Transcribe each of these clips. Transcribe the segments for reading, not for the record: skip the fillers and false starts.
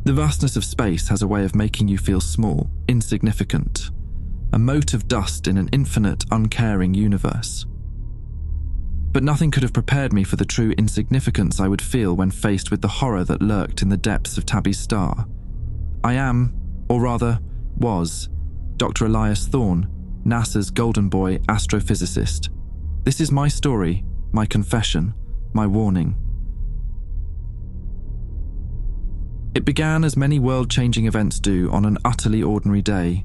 The vastness of space has a way of making you feel small, insignificant, a mote of dust in an infinite, uncaring universe. But nothing could have prepared me for the true insignificance I would feel when faced with the horror that lurked in the depths of Tabby's star. I am, or rather, was, Dr. Elias Thorne, NASA's Golden Boy astrophysicist. This is my story, my confession, my warning. It began as many world-changing events do on an utterly ordinary day.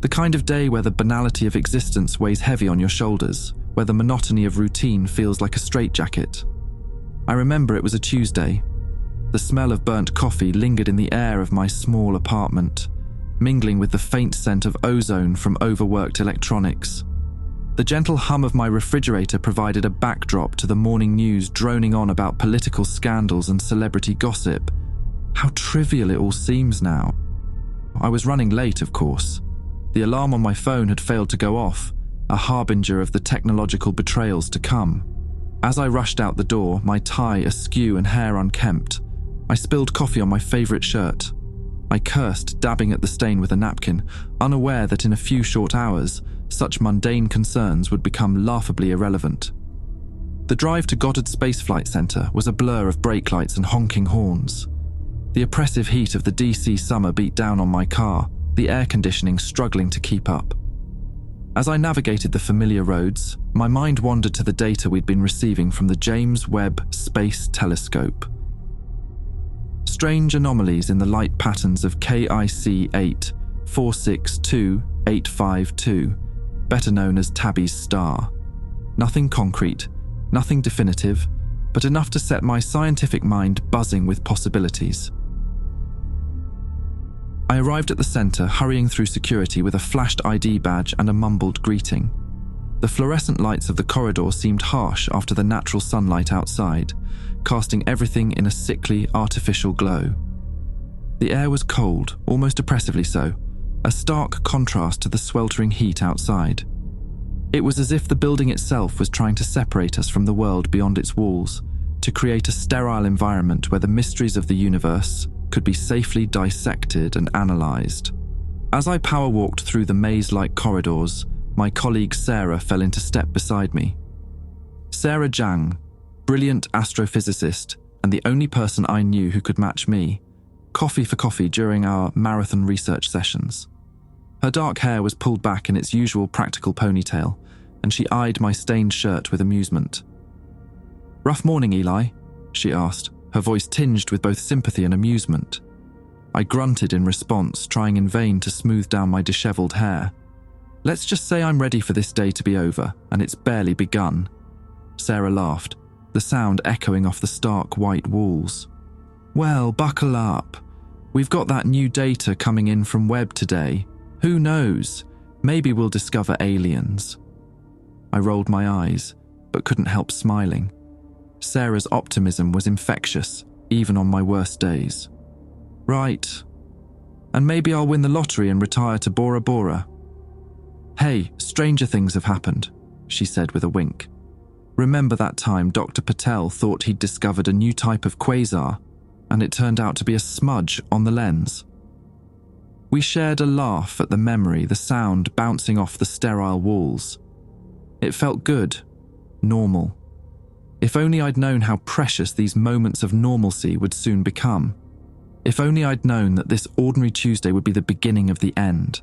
The kind of day where the banality of existence weighs heavy on your shoulders, where the monotony of routine feels like a straitjacket. I remember it was a Tuesday. The smell of burnt coffee lingered in the air of my small apartment, mingling with the faint scent of ozone from overworked electronics. The gentle hum of my refrigerator provided a backdrop to the morning news droning on about political scandals and celebrity gossip. How trivial it all seems now. I was running late, of course. The alarm on my phone had failed to go off, a harbinger of the technological betrayals to come. As I rushed out the door, my tie askew and hair unkempt, I spilled coffee on my favourite shirt. I cursed, dabbing at the stain with a napkin, unaware that in a few short hours, such mundane concerns would become laughably irrelevant. The drive to Goddard Space Flight Center was a blur of brake lights and honking horns. The oppressive heat of the DC summer beat down on my car, the air conditioning struggling to keep up. As I navigated the familiar roads, my mind wandered to the data we'd been receiving from the James Webb Space Telescope. Strange anomalies in the light patterns of KIC 8 462852, better known as Tabby's star. Nothing concrete, nothing definitive, but enough to set my scientific mind buzzing with possibilities. I arrived at the center, hurrying through security with a flashed ID badge and a mumbled greeting. The fluorescent lights of the corridor seemed harsh after the natural sunlight outside, casting everything in a sickly, artificial glow. The air was cold, almost oppressively so, a stark contrast to the sweltering heat outside. It was as if the building itself was trying to separate us from the world beyond its walls, to create a sterile environment where the mysteries of the universe could be safely dissected and analysed. As I power-walked through the maze-like corridors, my colleague Sarah fell into step beside me. Sarah Zhang, brilliant astrophysicist and the only person I knew who could match me, coffee for coffee during our marathon research sessions. Her dark hair was pulled back in its usual practical ponytail, and she eyed my stained shirt with amusement. "Rough morning, Eli?" she asked, her voice tinged with both sympathy and amusement. I grunted in response, trying in vain to smooth down my dishevelled hair. "Let's just say I'm ready for this day to be over, and it's barely begun." Sarah laughed, the sound echoing off the stark white walls. "Well, buckle up. We've got that new data coming in from Webb today. Who knows? Maybe we'll discover aliens." I rolled my eyes, but couldn't help smiling. Sarah's optimism was infectious, even on my worst days. "Right. And maybe I'll win the lottery and retire to Bora Bora." "Hey, stranger things have happened," she said with a wink. "Remember that time Dr. Patel thought he'd discovered a new type of quasar, and it turned out to be a smudge on the lens?" We shared a laugh at the memory, the sound bouncing off the sterile walls. It felt good, normal. If only I'd known how precious these moments of normalcy would soon become. If only I'd known that this ordinary Tuesday would be the beginning of the end.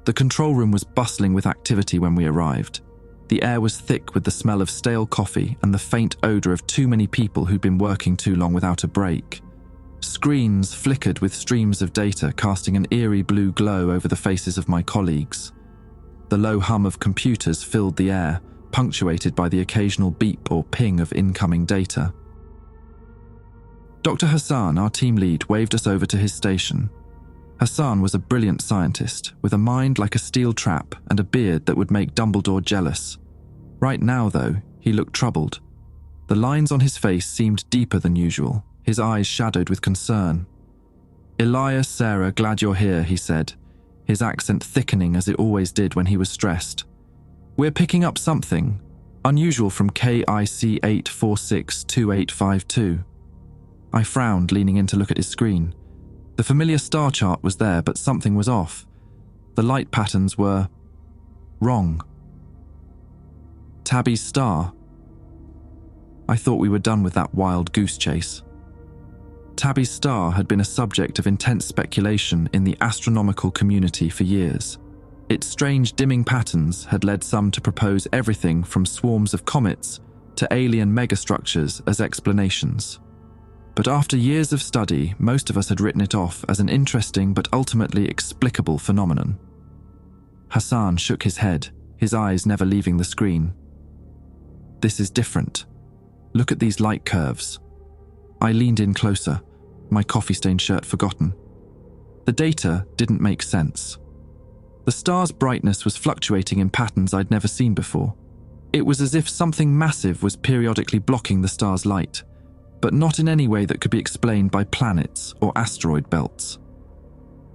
The control room was bustling with activity when we arrived. The air was thick with the smell of stale coffee and the faint odour of too many people who'd been working too long without a break. Screens flickered with streams of data, casting an eerie blue glow over the faces of my colleagues. The low hum of computers filled the air, punctuated by the occasional beep or ping of incoming data. Dr. Hassan, our team lead, waved us over to his station. Hassan was a brilliant scientist, with a mind like a steel trap and a beard that would make Dumbledore jealous. Right now, though, he looked troubled. The lines on his face seemed deeper than usual, his eyes shadowed with concern. "Elias, Sarah, glad you're here," he said, his accent thickening as it always did when he was stressed. "We're picking up something unusual from KIC 8462852. I frowned, leaning in to look at his screen. The familiar star chart was there, but something was off. The light patterns were wrong. Tabby's star. I thought we were done with that wild goose chase. Tabby's star had been a subject of intense speculation in the astronomical community for years. Its strange dimming patterns had led some to propose everything from swarms of comets to alien megastructures as explanations. But after years of study, most of us had written it off as an interesting but ultimately explicable phenomenon. Hassan shook his head, his eyes never leaving the screen. This is different. Look at these light curves. I leaned in closer, my coffee-stained shirt forgotten. The data didn't make sense. The star's brightness was fluctuating in patterns I'd never seen before. It was as if something massive was periodically blocking the star's light, but not in any way that could be explained by planets or asteroid belts.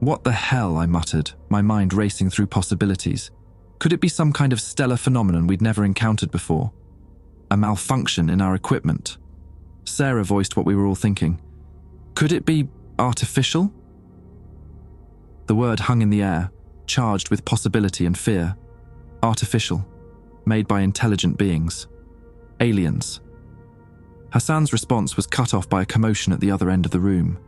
What the hell, I muttered, my mind racing through possibilities. Could it be some kind of stellar phenomenon we'd never encountered before? A malfunction in our equipment? Sarah voiced what we were all thinking. Could it be artificial? The word hung in the air, charged with possibility and fear. Artificial, made by intelligent beings. Aliens. Hassan's response was cut off by a commotion at the other end of the room.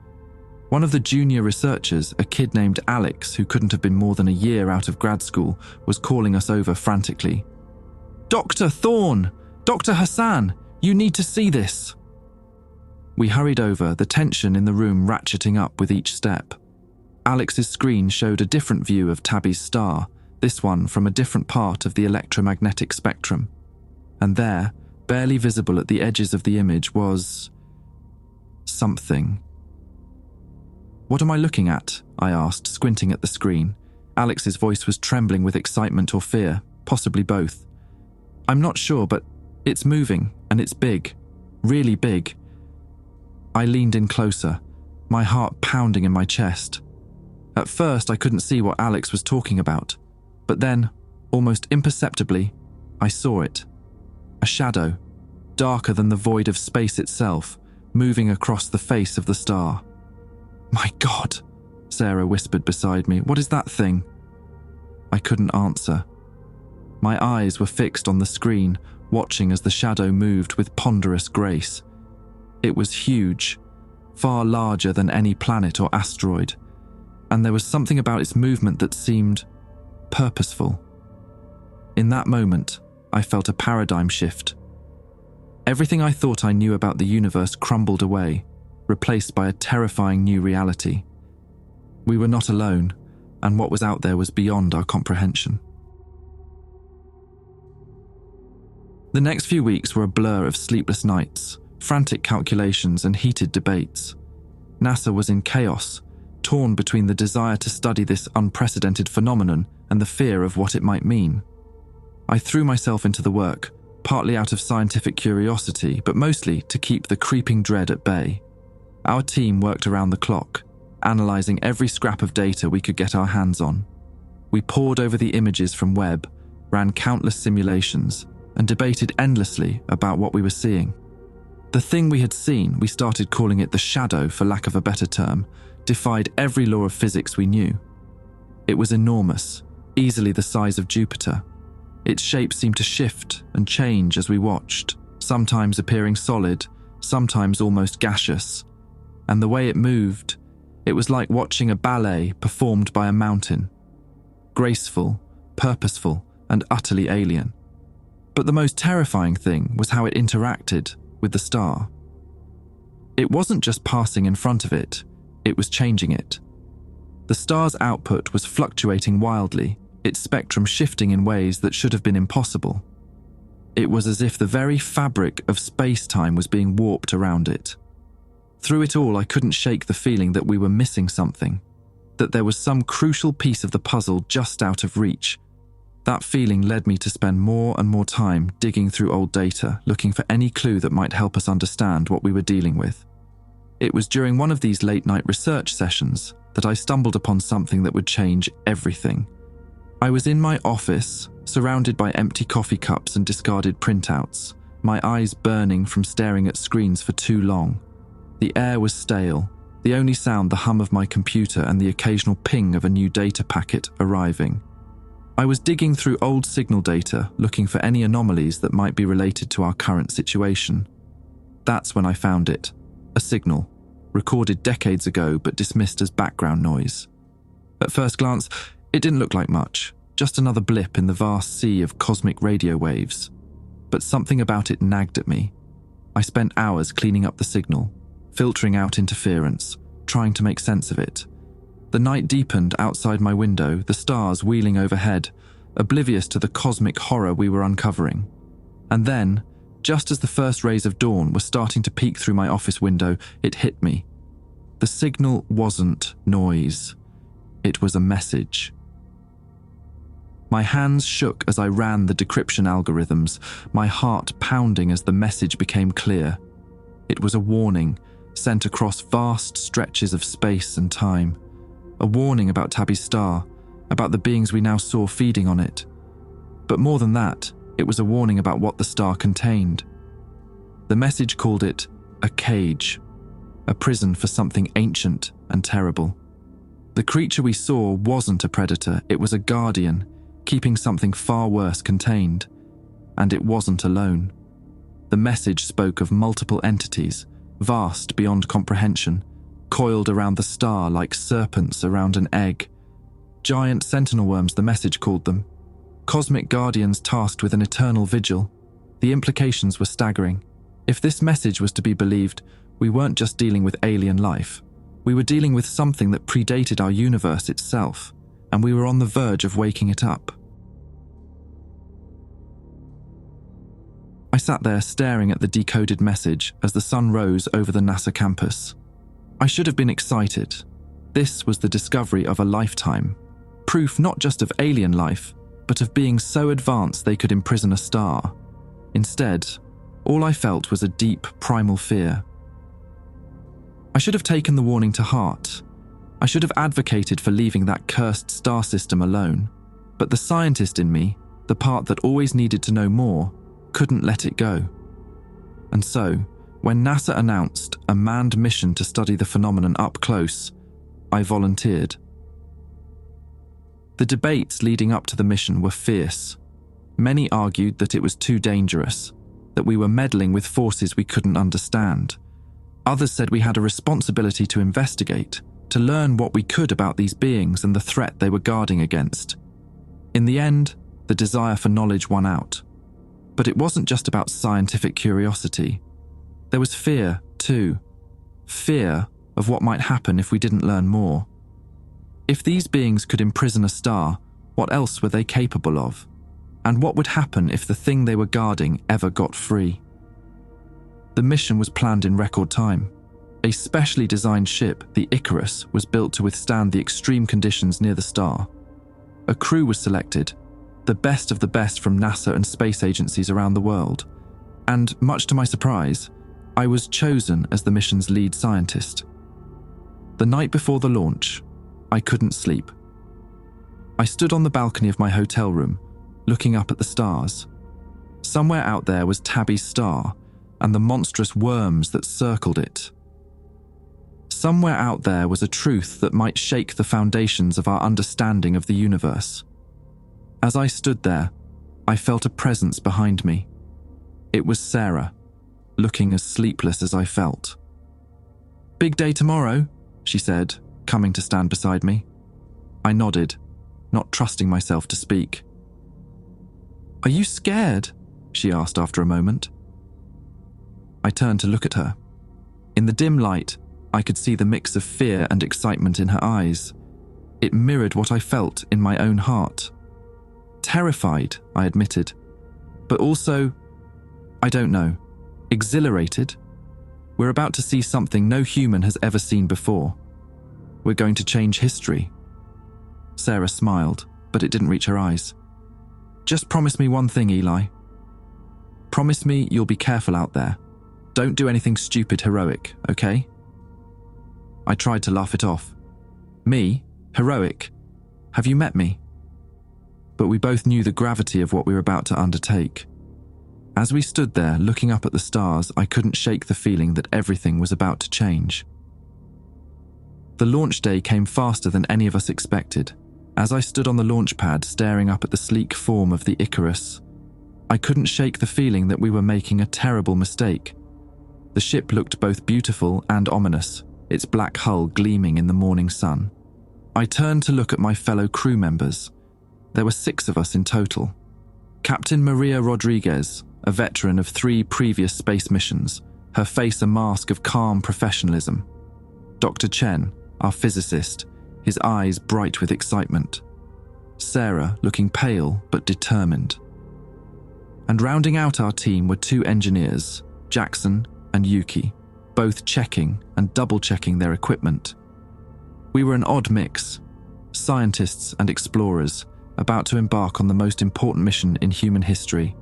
One of the junior researchers, a kid named Alex, who couldn't have been more than a year out of grad school, was calling us over frantically. "Dr. Thorne! Dr. Hassan! You need to see this!" We hurried over, the tension in the room ratcheting up with each step. Alex's screen showed a different view of Tabby's star, this one from a different part of the electromagnetic spectrum. And there, barely visible at the edges of the image, was something. "What am I looking at?" I asked, squinting at the screen. Alex's voice was trembling with excitement or fear, possibly both. "I'm not sure, but it's moving, and it's big. Really big." I leaned in closer, my heart pounding in my chest. At first, I couldn't see what Alex was talking about, but then, almost imperceptibly, I saw it. A shadow, darker than the void of space itself, moving across the face of the star. "My God," Sarah whispered beside me. "What is that thing?" I couldn't answer. My eyes were fixed on the screen, watching as the shadow moved with ponderous grace. It was huge, far larger than any planet or asteroid, and there was something about its movement that seemed purposeful. In that moment, I felt a paradigm shift. Everything I thought I knew about the universe crumbled away, replaced by a terrifying new reality. We were not alone, and what was out there was beyond our comprehension. The next few weeks were a blur of sleepless nights, frantic calculations, and heated debates. NASA was in chaos, torn between the desire to study this unprecedented phenomenon and the fear of what it might mean. I threw myself into the work, partly out of scientific curiosity, but mostly to keep the creeping dread at bay. Our team worked around the clock, analysing every scrap of data we could get our hands on. We pored over the images from Webb, ran countless simulations, and debated endlessly about what we were seeing. The thing we had seen, we started calling it the shadow for lack of a better term, defied every law of physics we knew. It was enormous, easily the size of Jupiter. Its shape seemed to shift and change as we watched, sometimes appearing solid, sometimes almost gaseous. And the way it moved, it was like watching a ballet performed by a mountain. Graceful, purposeful, and utterly alien. But the most terrifying thing was how it interacted with the star. It wasn't just passing in front of it, it was changing it. The star's output was fluctuating wildly, its spectrum shifting in ways that should have been impossible. It was as if the very fabric of space-time was being warped around it. Through it all, I couldn't shake the feeling that we were missing something, that there was some crucial piece of the puzzle just out of reach. That feeling led me to spend more and more time digging through old data, looking for any clue that might help us understand what we were dealing with. It was during one of these late-night research sessions that I stumbled upon something that would change everything. I was in my office, surrounded by empty coffee cups and discarded printouts, my eyes burning from staring at screens for too long. The air was stale, The only sound the hum of my computer and the occasional ping of a new data packet arriving. I was digging through old signal data, looking for any anomalies that might be related to our current situation. That's when I found it. A signal, recorded decades ago but dismissed as background noise. At first glance, it didn't look like much, just another blip in the vast sea of cosmic radio waves. But something about it nagged at me. I spent hours cleaning up the signal, filtering out interference, trying to make sense of it. The night deepened outside my window, the stars wheeling overhead, oblivious to the cosmic horror we were uncovering. And then, just as the first rays of dawn were starting to peek through my office window, it hit me. The signal wasn't noise. It was a message. My hands shook as I ran the decryption algorithms, my heart pounding as the message became clear. It was a warning, sent across vast stretches of space and time. A warning about Tabby's star, about the beings we now saw feeding on it. But more than that, it was a warning about what the star contained. The message called it a cage, a prison for something ancient and terrible. The creature we saw wasn't a predator, it was a guardian, keeping something far worse contained. And it wasn't alone. The message spoke of multiple entities, vast beyond comprehension, coiled around the star like serpents around an egg. Giant sentinel worms, the message called them. Cosmic guardians tasked with an eternal vigil. The implications were staggering. If this message was to be believed, we weren't just dealing with alien life. We were dealing with something that predated our universe itself, and we were on the verge of waking it up. I sat there staring at the decoded message as the sun rose over the NASA campus. I should have been excited. This was the discovery of a lifetime. Proof not just of alien life, but of being so advanced they could imprison a star. Instead, all I felt was a deep, primal fear. I should have taken the warning to heart. I should have advocated for leaving that cursed star system alone. But the scientist in me, the part that always needed to know more, couldn't let it go. And so, when NASA announced a manned mission to study the phenomenon up close, I volunteered. The debates leading up to the mission were fierce. Many argued that it was too dangerous, that we were meddling with forces we couldn't understand. Others said we had a responsibility to investigate, to learn what we could about these beings and the threat they were guarding against. In the end, the desire for knowledge won out. But it wasn't just about scientific curiosity. There was fear, too. Fear of what might happen if we didn't learn more. If these beings could imprison a star, what else were they capable of? And what would happen if the thing they were guarding ever got free? The mission was planned in record time. A specially designed ship, the Icarus, was built to withstand the extreme conditions near the star. A crew was selected, the best of the best from NASA and space agencies around the world. And, much to my surprise, I was chosen as the mission's lead scientist. The night before the launch, I couldn't sleep. I stood on the balcony of my hotel room, looking up at the stars. Somewhere out there was Tabby's star and the monstrous worms that circled it. Somewhere out there was a truth that might shake the foundations of our understanding of the universe. As I stood there, I felt a presence behind me. It was Sarah, looking as sleepless as I felt. "Big day tomorrow," she said, coming to stand beside me. I nodded, not trusting myself to speak. "Are you scared?" she asked after a moment. I turned to look at her. In the dim light, I could see the mix of fear and excitement in her eyes. It mirrored what I felt in my own heart. Terrified, I admitted, but also, I don't know, exhilarated. We're about to see something no human has ever seen before. We're going to change history. Sarah smiled, but it didn't reach her eyes. "Just promise me one thing, Eli. Promise me you'll be careful out there. Don't do anything stupid heroic, okay?" I tried to laugh it off. "Me? Heroic? Have you met me?" But we both knew the gravity of what we were about to undertake. As we stood there looking up at the stars, I couldn't shake the feeling that everything was about to change. The launch day came faster than any of us expected. As I stood on the launch pad staring up at the sleek form of the Icarus, I couldn't shake the feeling that we were making a terrible mistake. The ship looked both beautiful and ominous, its black hull gleaming in the morning sun. I turned to look at my fellow crew members. There were 6 of us in total. Captain Maria Rodriguez, a veteran of 3 previous space missions, her face a mask of calm professionalism. Dr. Chen, our physicist, his eyes bright with excitement. Sarah, looking pale but determined. And rounding out our team were 2 engineers, Jackson and Yuki, both checking and double-checking their equipment. We were an odd mix, scientists and explorers, about to embark on the most important mission in human history.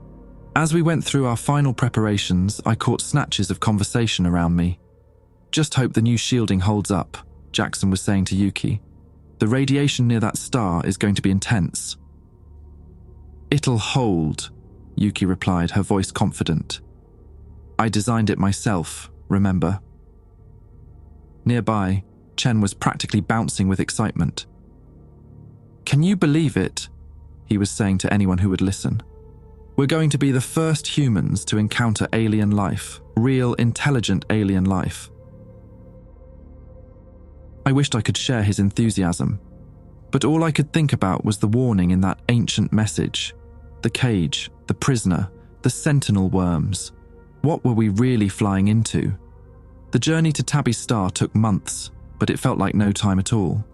As we went through our final preparations, I caught snatches of conversation around me. "Just hope the new shielding holds up," Jackson was saying to Yuki. "The radiation near that star is going to be intense." "It'll hold," Yuki replied, her voice confident. "I designed it myself, remember?" Nearby, Chen was practically bouncing with excitement. "Can you believe it?" he was saying to anyone who would listen. "We're going to be the first humans to encounter alien life, real intelligent alien life." I wished I could share his enthusiasm, but all I could think about was the warning in that ancient message. The cage, the prisoner, the sentinel worms. What were we really flying into? The journey to Tabby's star took months, but it felt like no time at all.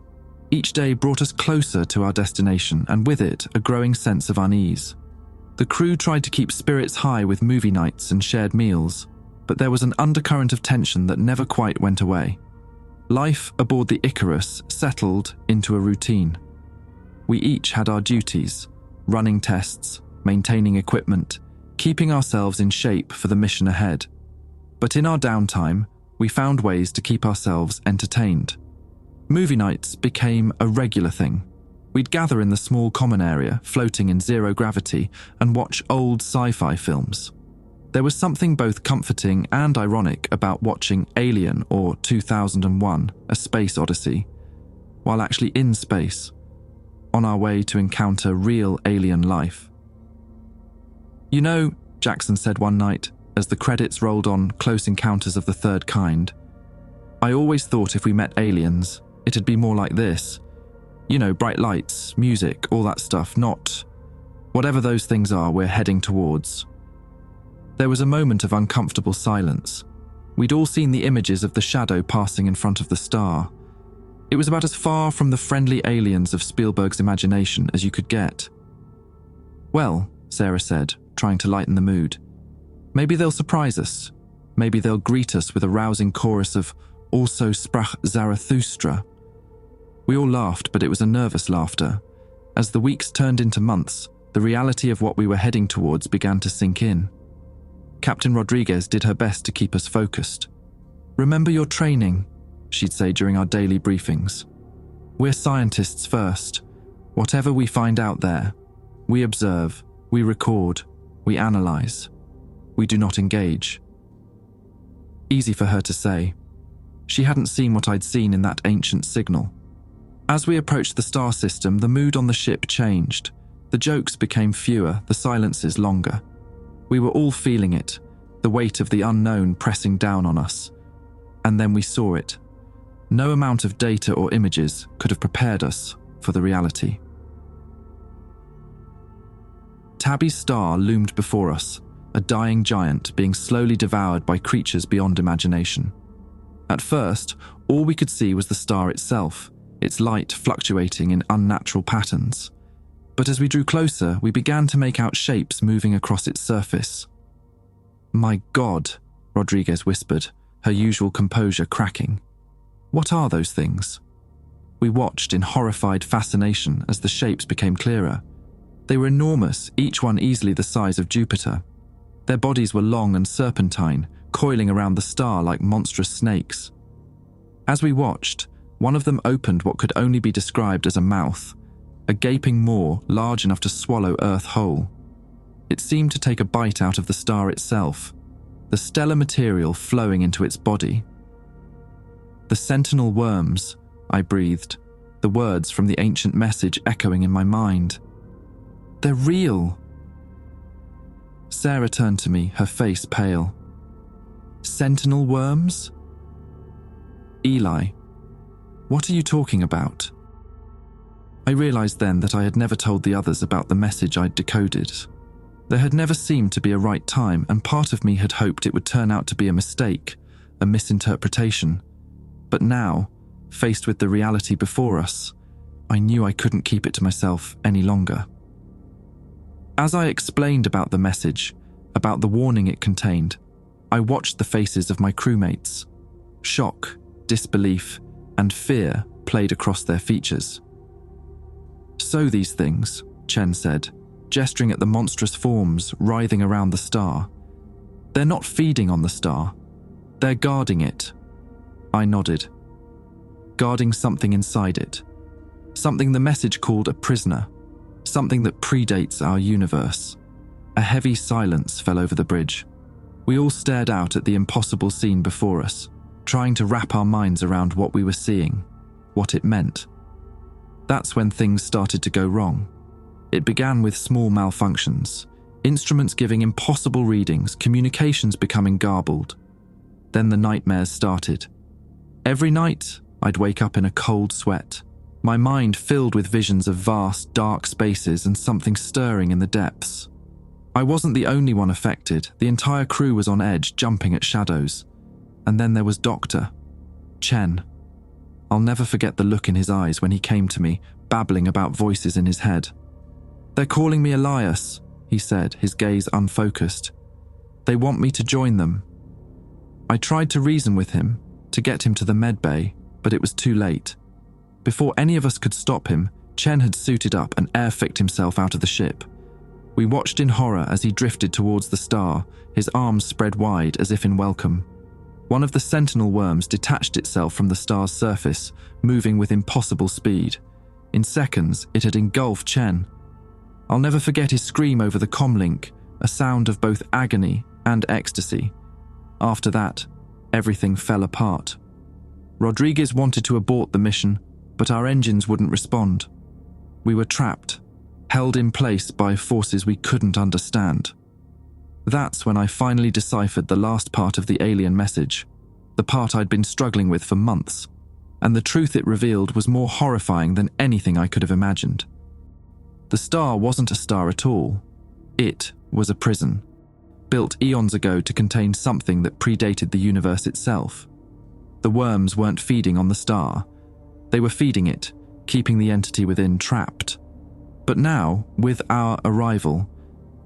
Each day brought us closer to our destination, and with it, a growing sense of unease. The crew tried to keep spirits high with movie nights and shared meals, but there was an undercurrent of tension that never quite went away. Life aboard the Icarus settled into a routine. We each had our duties, running tests, maintaining equipment, keeping ourselves in shape for the mission ahead. But in our downtime, we found ways to keep ourselves entertained. Movie nights became a regular thing. We'd gather in the small common area, floating in zero gravity, and watch old sci-fi films. There was something both comforting and ironic about watching Alien or 2001: A Space Odyssey, while actually in space, on our way to encounter real alien life. "You know," Jackson said one night, as the credits rolled on Close Encounters of the Third Kind, "I always thought if we met aliens, it'd be more like this. You know, bright lights, music, all that stuff, not whatever those things are we're heading towards." There was a moment of uncomfortable silence. We'd all seen the images of the shadow passing in front of the star. It was about as far from the friendly aliens of Spielberg's imagination as you could get. "Well," Sarah said, trying to lighten the mood, "maybe they'll surprise us. Maybe they'll greet us with a rousing chorus of 'Also sprach Zarathustra.'" We all laughed, but it was a nervous laughter. As the weeks turned into months, the reality of what we were heading towards began to sink in. Captain Rodriguez did her best to keep us focused. "Remember your training," she'd say during our daily briefings. "We're scientists first. Whatever we find out there, we observe, we record, we analyze. We do not engage." Easy for her to say. She hadn't seen what I'd seen in that ancient signal. As we approached the star system, the mood on the ship changed. The jokes became fewer, the silences longer. We were all feeling it, the weight of the unknown pressing down on us. And then we saw it. No amount of data or images could have prepared us for the reality. Tabby's star loomed before us, a dying giant being slowly devoured by creatures beyond imagination. At first, all we could see was the star itself, its light fluctuating in unnatural patterns. But as we drew closer, we began to make out shapes moving across its surface. "My God," Rodriguez whispered, her usual composure cracking. "What are those things?" We watched in horrified fascination as the shapes became clearer. They were enormous, each one easily the size of Jupiter. Their bodies were long and serpentine, coiling around the star like monstrous snakes. As we watched, one of them opened what could only be described as a mouth, a gaping maw large enough to swallow Earth whole. It seemed to take a bite out of the star itself, the stellar material flowing into its body. The sentinel worms, I breathed, the words from the ancient message echoing in my mind. They're real. Sarah turned to me, her face pale. Sentinel worms? Eli, what are you talking about? I realized then that I had never told the others about the message I'd decoded. There had never seemed to be a right time, and part of me had hoped it would turn out to be a mistake, a misinterpretation. But now, faced with the reality before us, I knew I couldn't keep it to myself any longer. As I explained about the message, about the warning it contained, I watched the faces of my crewmates. Shock, disbelief, and fear played across their features. So these things, Chen said, gesturing at the monstrous forms writhing around the star. They're not feeding on the star. They're guarding it. I nodded. Guarding something inside it. Something the message called a prisoner. Something that predates our universe. A heavy silence fell over the bridge. We all stared out at the impossible scene before us, trying to wrap our minds around what we were seeing, what it meant. That's when things started to go wrong. It began with small malfunctions, instruments giving impossible readings, communications becoming garbled. Then the nightmares started. Every night, I'd wake up in a cold sweat, my mind filled with visions of vast, dark spaces and something stirring in the depths. I wasn't the only one affected. The entire crew was on edge, jumping at shadows. And then there was Dr. Chen. I'll never forget the look in his eyes when he came to me, babbling about voices in his head. They're calling me Elias, he said, his gaze unfocused. They want me to join them. I tried to reason with him, to get him to the med bay, but it was too late. Before any of us could stop him, Chen had suited up and airficked himself out of the ship. We watched in horror as he drifted towards the star, his arms spread wide as if in welcome. One of the sentinel worms detached itself from the star's surface, moving with impossible speed. In seconds, it had engulfed Chen. I'll never forget his scream over the comlink, a sound of both agony and ecstasy. After that, everything fell apart. Rodriguez wanted to abort the mission, but our engines wouldn't respond. We were trapped, held in place by forces we couldn't understand. That's when I finally deciphered the last part of the alien message, the part I'd been struggling with for months, and the truth it revealed was more horrifying than anything I could have imagined. The star wasn't a star at all. It was a prison, built eons ago to contain something that predated the universe itself. The worms weren't feeding on the star. They were feeding it, keeping the entity within trapped. But now, with our arrival,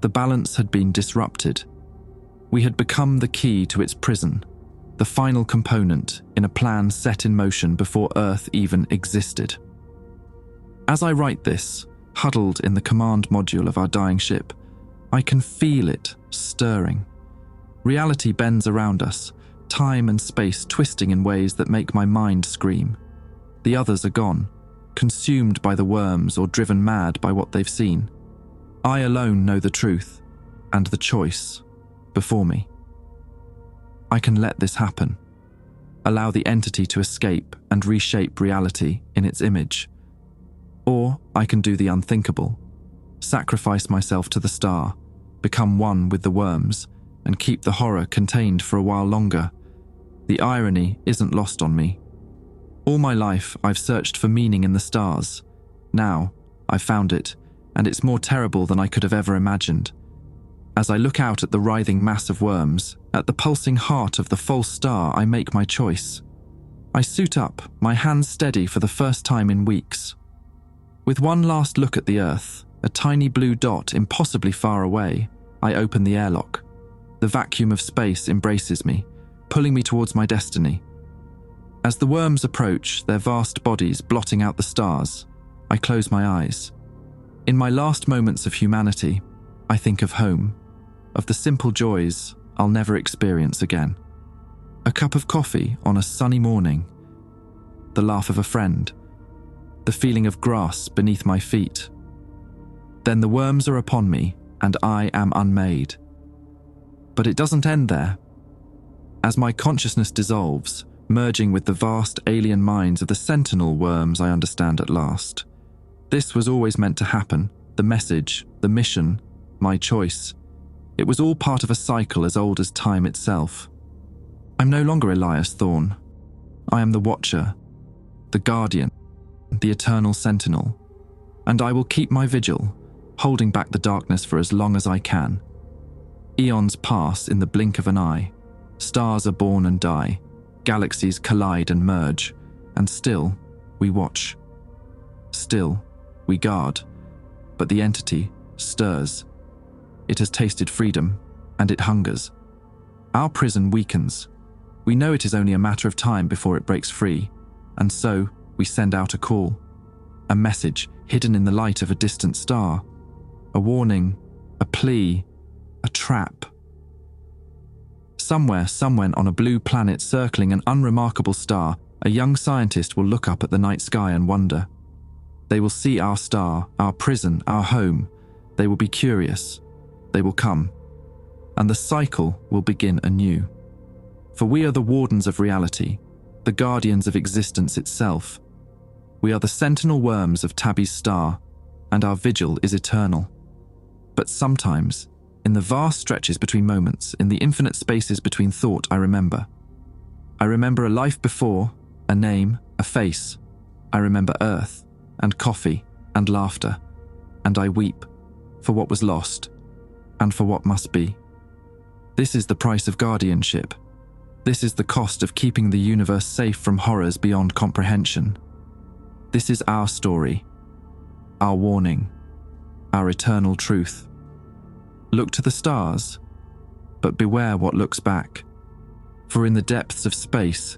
the balance had been disrupted. We had become the key to its prison, the final component in a plan set in motion before Earth even existed. As I write this, huddled in the command module of our dying ship, I can feel it stirring. Reality bends around us, time and space twisting in ways that make my mind scream. The others are gone, consumed by the worms or driven mad by what they've seen. I alone know the truth and the choice before me. I can let this happen, allow the entity to escape and reshape reality in its image. Or I can do the unthinkable, sacrifice myself to the star, become one with the worms, and keep the horror contained for a while longer. The irony isn't lost on me. All my life, I've searched for meaning in the stars. Now, I've found it, and it's more terrible than I could have ever imagined. As I look out at the writhing mass of worms, at the pulsing heart of the false star, I make my choice. I suit up, my hands steady for the first time in weeks. With one last look at the Earth, a tiny blue dot impossibly far away, I open the airlock. The vacuum of space embraces me, pulling me towards my destiny. As the worms approach, their vast bodies blotting out the stars, I close my eyes. In my last moments of humanity, I think of home, of the simple joys I'll never experience again. A cup of coffee on a sunny morning, the laugh of a friend, the feeling of grass beneath my feet. Then the worms are upon me, and I am unmade. But it doesn't end there. As my consciousness dissolves, merging with the vast alien minds of the sentinel worms I understand at last. This was always meant to happen, the message, the mission, my choice. It was all part of a cycle as old as time itself. I'm no longer Elias Thorne. I am the Watcher, the Guardian, the Eternal Sentinel, and I will keep my vigil, holding back the darkness for as long as I can. Eons pass in the blink of an eye. Stars are born and die. Galaxies collide and merge. And still, we watch. Still, we guard. But the entity stirs. It has tasted freedom, and it hungers. Our prison weakens. We know it is only a matter of time before it breaks free, and so we send out a call. A message hidden in the light of a distant star. A warning, a plea, a trap. Somewhere on a blue planet circling an unremarkable star, a young scientist will look up at the night sky and wonder. They will see our star, our prison, our home. They will be curious. They will come. And the cycle will begin anew. For we are the wardens of reality, the guardians of existence itself. We are the sentinel worms of Tabby's star, and our vigil is eternal. But sometimes, in the vast stretches between moments, in the infinite spaces between thought, I remember. I remember a life before, a name, a face. I remember earth, and coffee, and laughter. And I weep, for what was lost, and for what must be. This is the price of guardianship. This is the cost of keeping the universe safe from horrors beyond comprehension. This is our story, our warning, our eternal truth. Look to the stars, but beware what looks back. For in the depths of space,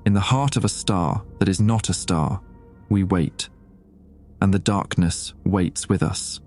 in the heart of a star that is not a star, we wait, and the darkness waits with us.